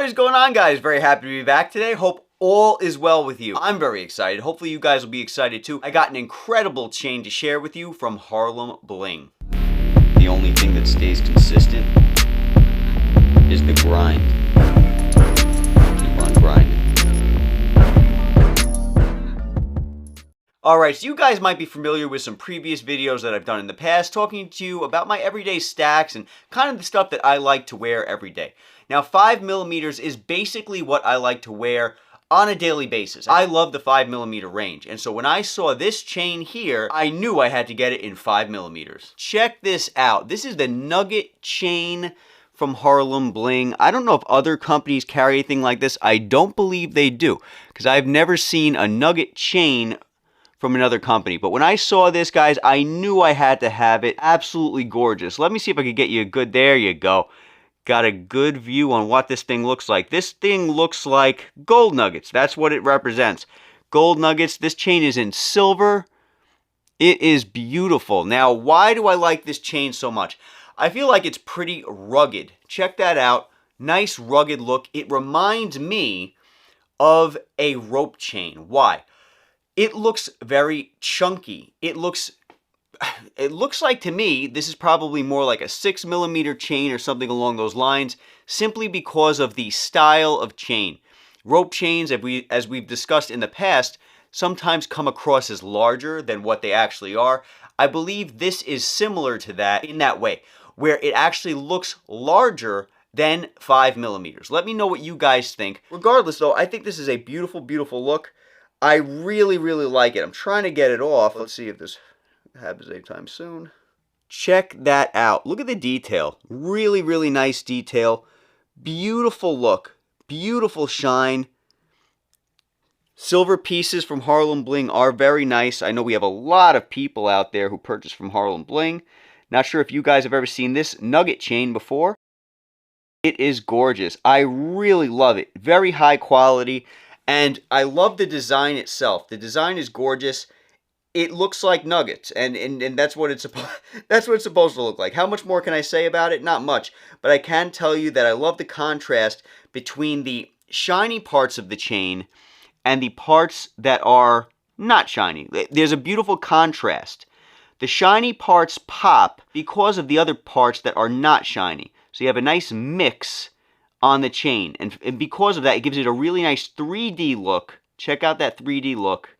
What is going on, guys? Very happy to be back today. Hope all is well with you. I'm very excited. Hopefully you guys will be excited too. I got an incredible chain to share with you from Harlem Bling. The only thing that stays consistent is the grind. Keep on grinding. Alright, so you guys might be familiar with some previous videos that I've done in the past talking to you about my everyday stacks and kind of the stuff that I like to wear every day. Now, 5mm is basically what I like to wear on a daily basis. I love the 5mm range, and so when I saw this chain here, I knew I had to get it in 5mm. Check this out. This is the Nugget chain from Harlem Bling. I don't know if other companies carry anything like this. I don't believe they do, because I've never seen a Nugget chain from another company. But when I saw this, guys, I knew I had to have it. Absolutely gorgeous. Let me see if I could get you a good, there you go. Got a good view on what this thing looks like. This thing looks like gold nuggets. That's what it represents. Gold nuggets. This chain is in silver. It is beautiful. Now, why do I like this chain so much? I feel like it's pretty rugged. Check that out. Nice rugged look. It reminds me of a rope chain. Why? It looks very chunky. It looks like, to me, this is probably more like a 6mm chain or something along those lines, simply because of the style of chain. Rope chains, as we've discussed in the past, sometimes come across as larger than what they actually are. I believe this is similar to that in that way, where it actually looks larger than 5mm. Let me know what you guys think. Regardless, though, I think this is a beautiful, beautiful look. I really, really like it. I'm trying to get it off. Let's see if this happens anytime soon. Check that out. Look at the detail. Really, really nice detail. Beautiful look. Beautiful shine. Silver pieces from Harlem Bling are very nice. I know we have a lot of people out there who purchase from Harlem Bling. Not sure if you guys have ever seen this Nugget chain before. It is gorgeous. I really love it. Very high quality. And I love the design itself. The design is gorgeous. It looks like nuggets, and that's what it's supposed to look like. How much more can I say about it? Not much, but I can tell you that I love the contrast between the shiny parts of the chain and the parts that are not shiny. There's a beautiful contrast. The shiny parts pop because of the other parts that are not shiny. So you have a nice mix on the chain, and because of that, it gives it a really nice 3D look. Check out that 3D look.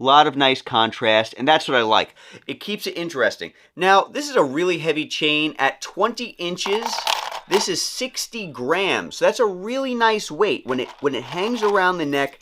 A lot of nice contrast, and that's what I like. It keeps it interesting. Now, this is a really heavy chain at 20 inches. This is 60 grams. So that's a really nice weight. When it hangs around the neck,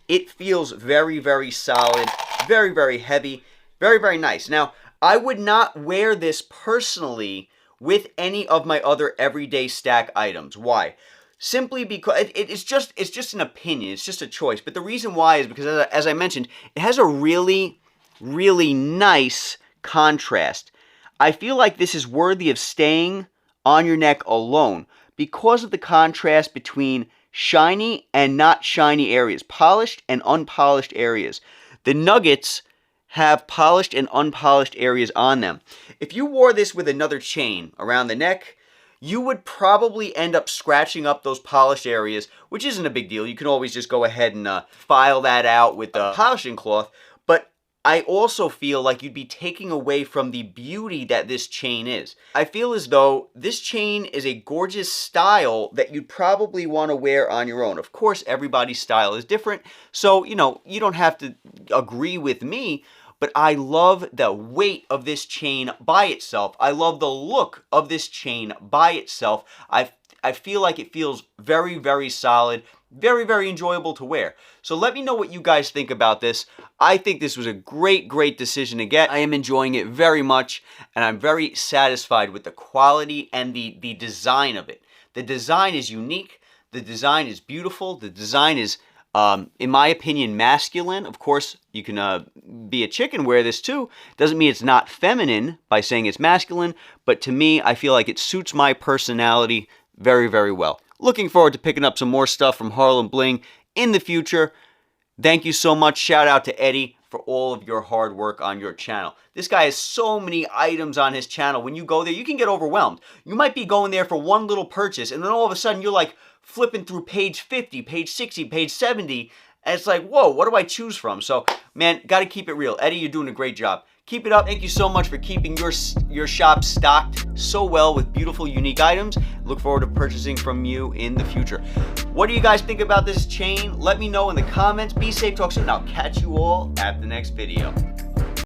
it feels very, very solid, very, very heavy, very, very nice. Now, I would not wear this personally with any of my other everyday stack items. Why? Simply because it's just an opinion. It's just a choice. But the reason why is because, as I mentioned, it has a really, really nice contrast. I feel like this is worthy of staying on your neck alone because of the contrast between shiny and not shiny areas, polished and unpolished areas. The nuggets have polished and unpolished areas on them. If you wore this with another chain around the neck, you would probably end up scratching up those polished areas, which isn't a big deal. You can always just go ahead and file that out with the polishing cloth. But I also feel like you'd be taking away from the beauty that this chain is. I feel as though this chain is a gorgeous style that you'd probably want to wear on your own. Of course, everybody's style is different, so, you know, you don't have to agree with me. But I love the weight of this chain by itself. I love the look of this chain by itself. I feel like it feels very, very solid, very, very enjoyable to wear. So let me know what you guys think about this. I think this was a great, great decision to get. I am enjoying it very much, and I'm very satisfied with the quality and the design of it. The design is unique. The design is beautiful. The design is, in my opinion, masculine. Of course, you can be a chick and wear this too. Doesn't mean it's not feminine by saying it's masculine, but to me, I feel like it suits my personality very, very well. Looking forward to picking up some more stuff from Harlem Bling in the future. Thank you so much. Shout out to Eddie for all of your hard work on your channel. This guy has so many items on his channel. When you go there, you can get overwhelmed. You might be going there for one little purchase, and then all of a sudden you're like flipping through page 50, page 60, page 70, and it's like, whoa, what do I choose from? So, man, got to keep it real. Eddie, you're doing a great job. Keep it up. Thank you so much for keeping your shop stocked so well with beautiful, unique items. Look forward to purchasing from you in the future. What do you guys think about this chain? Let me know in the comments. Be safe, talk soon. I'll catch you all at the next video.